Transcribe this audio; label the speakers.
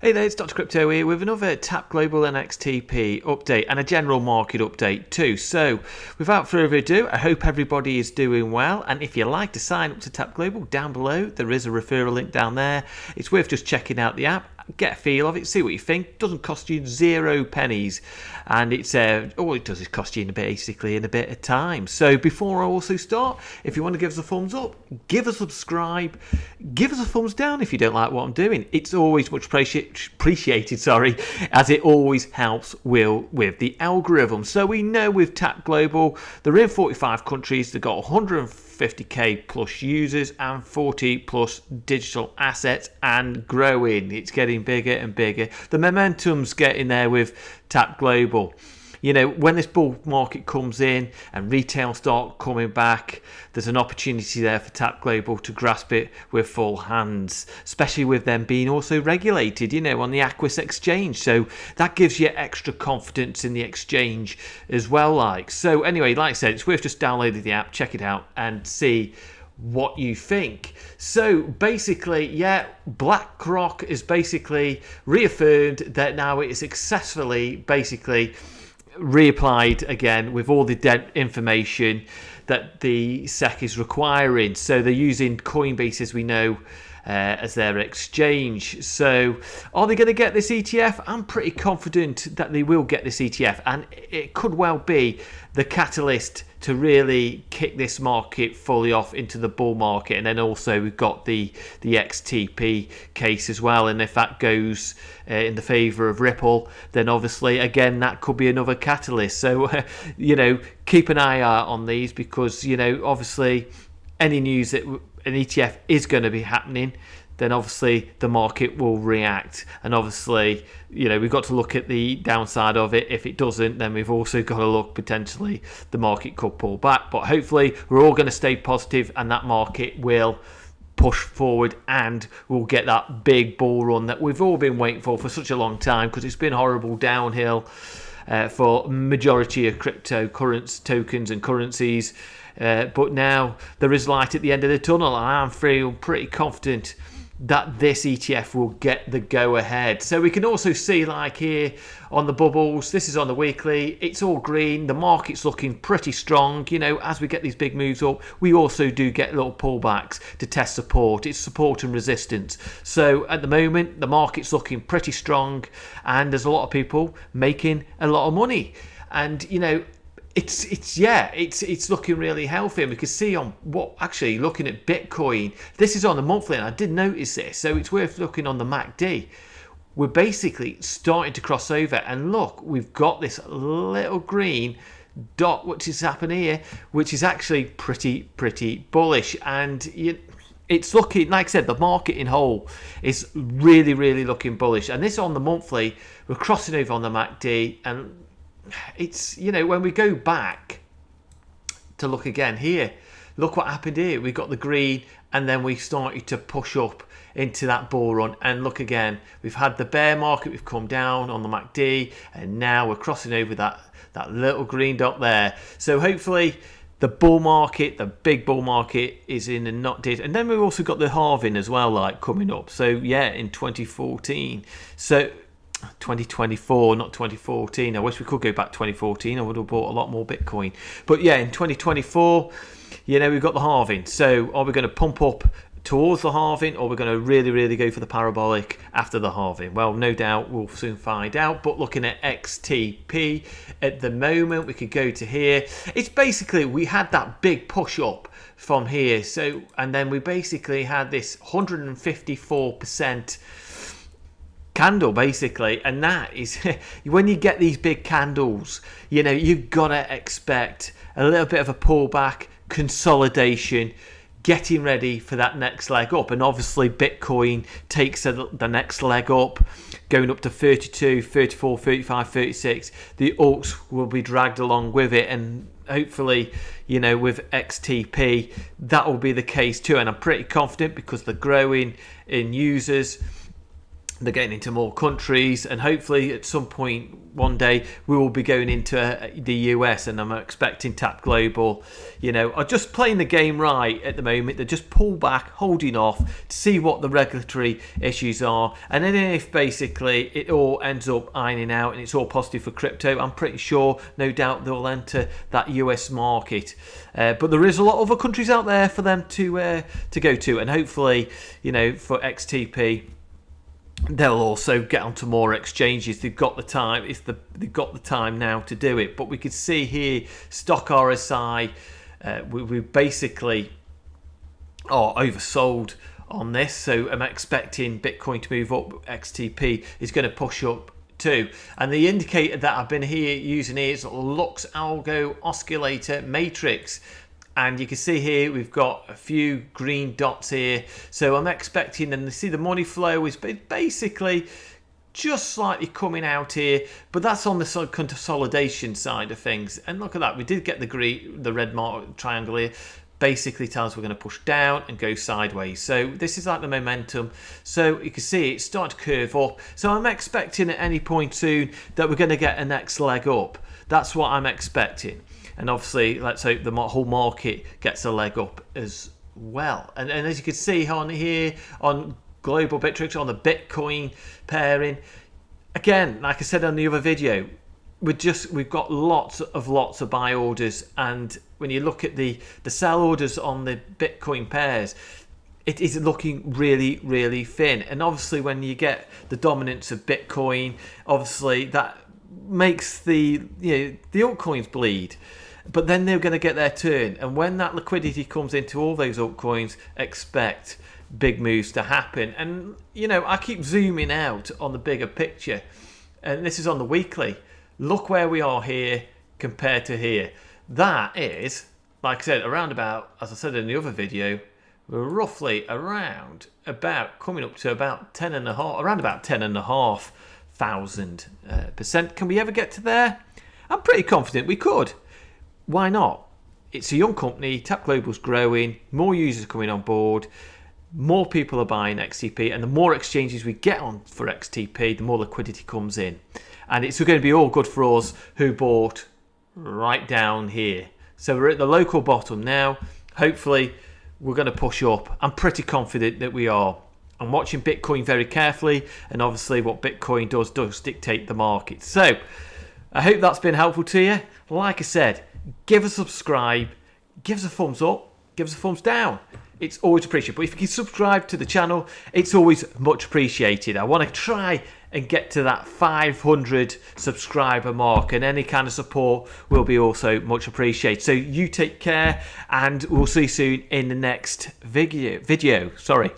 Speaker 1: Hey there, it's Dr. Crypto here with another Tap Global and XTP update and a general market update too. So, without further ado, I hope everybody is doing well. And if you'd like to sign up to Tap Global, down below there is a referral link down there. It's worth just checking out the app, get a feel of it, see what you think. Doesn't cost you 0 pennies, and it's all it does is cost you basically in a bit of time. So before I also start, if you want to give us a thumbs up, give us a subscribe, give us a thumbs down if you don't like what I'm doing. It's always much appreciated, as it always helps with the algorithm. So we know with Tap Global, they're in 45 countries, they've got 150k plus users and 40 plus digital assets and growing. It's getting bigger and bigger. The momentum's getting there with Tap Global. You know, when this bull market comes in and retail start coming back, there's an opportunity there for Tap Global to grasp it with full hands, especially with them being also regulated, you know, on the Aquis exchange. So that gives you extra confidence in the exchange as well. So anyway, like I said, it's worth just downloading the app, check it out and see what you think. So basically, yeah, BlackRock is basically reaffirmed that now it is successfully basically reapplied again with all the dead information that the SEC is requiring. So they're using Coinbase, as we know, as their exchange. So are they going to get this ETF? I'm pretty confident that they will get this ETF, and it could well be the catalyst to really kick this market fully off into the bull market. And then also we've got the XTP case as well, and if that goes in the favor of Ripple, then obviously again that could be another catalyst. So you know, keep an eye out on these, because you know, obviously any news that an ETF is going to be happening, then obviously the market will react. And obviously, you know, we've got to look at the downside of it. If it doesn't, then we've also got to look potentially the market could pull back. But hopefully we're all going to stay positive and that market will push forward and we'll get that big bull run that we've all been waiting for such a long time, because it's been horrible downhill for majority of cryptocurrency tokens and currencies. But now there is light at the end of the tunnel, and I'm feeling pretty confident that this ETF will get the go ahead. So we can also see, like here on the bubbles, this is on the weekly, it's all green, the market's looking pretty strong. You know, as we get these big moves up, we also do get little pullbacks to test support. It's support and resistance. So at the moment the market's looking pretty strong, and there's a lot of people making a lot of money. And you know, it's looking really healthy, and we can see on what actually looking at Bitcoin. This is on the monthly, and I did notice this, so it's worth looking on the MACD. We're basically starting to cross over, and look, we've got this little green dot which is happening here, which is actually pretty bullish. And it's looking, like I said, the market in whole is really looking bullish. And this on the monthly, we're crossing over on the MACD, and it's, you know, when we go back to look again here, look what happened here. We got the green, and then we started to push up into that bull run. And look again, we've had the bear market, we've come down on the MACD, and now we're crossing over that little green dot there. So hopefully the bull market, the big bull market, is in and not did. And then we've also got the halving as well, like coming up. So yeah, in 2014. So 2024, not 2014. I wish we could go back 2014. I would have bought a lot more Bitcoin. But yeah, in 2024, you know, we've got the halving. So are we going to pump up towards the halving, or we're going to really go for the parabolic after the halving? Well, no doubt we'll soon find out. But looking at XTP at the moment, we could go to here. It's basically, we had that big push up from here. So, and then we basically had this 154% candle basically, and that is when you get these big candles, you know, you've got to expect a little bit of a pullback, consolidation, getting ready for that next leg up. And obviously Bitcoin takes the next leg up, going up to 32, 34, 35, 36. The alts will be dragged along with it, and hopefully, you know, with XTP that will be the case too. And I'm pretty confident because they're growing in users. they're getting into more countries, and hopefully at some point one day we will be going into the US, and I'm expecting Tap Global, are just playing the game right at the moment. They're just pulled back, holding off to see what the regulatory issues are, and then if basically it all ends up ironing out and it's all positive for crypto, I'm pretty sure, no doubt, they'll enter that US market. But there is a lot of other countries out there for them to go to, and hopefully, for XTP, they'll also get onto more exchanges. They've got the time. They've got the time now to do it. But we could see here, stock RSI, we basically are oversold on this. So I'm expecting Bitcoin to move up. XTP is going to push up too. And the indicator that I've been using here is Lux Algo Oscillator Matrix. And you can see here we've got a few green dots here. So I'm expecting, and you see the money flow is basically just slightly coming out here, but that's on the consolidation side of things. And look at that, we did get the red mark triangle here. Basically tells we're going to push down and go sideways. So this is like the momentum. So you can see it's starting to curve up. So I'm expecting at any point soon that we're going to get a next leg up. That's what I'm expecting. And obviously, let's hope the whole market gets a leg up as well. And as you can see on here, on Global Bittrex, on the Bitcoin pairing, again, like I said on the other video, we've got lots of buy orders. And when you look at the sell orders on the Bitcoin pairs, it is looking really, really thin. And obviously, when you get the dominance of Bitcoin, obviously that makes the altcoins bleed. But then they're going to get their turn, and when that liquidity comes into all those altcoins, expect big moves to happen. And I keep zooming out on the bigger picture, and this is on the weekly. Look where we are here compared to here. That is, like I said, around about, as I said in the other video, we're roughly around about coming up to about 10.5, around about 10,500%. Can we ever get to there? I'm pretty confident we could. Why not? It's a young company, Tap Global's growing, more users coming on board, more people are buying XTP, and the more exchanges we get on for XTP, the more liquidity comes in. And it's going to be all good for us who bought right down here. So we're at the local bottom now. Hopefully we're going to push up. I'm pretty confident that we are. I'm watching Bitcoin very carefully, and obviously what Bitcoin does dictate the market. So I hope that's been helpful to you. Like I said, give us a subscribe, give us a thumbs up, give us a thumbs down. It's always appreciated. But if you can subscribe to the channel, it's always much appreciated. I want to try and get to that 500 subscriber mark, and any kind of support will be also much appreciated. So you take care, and we'll see you soon in the next video. Sorry.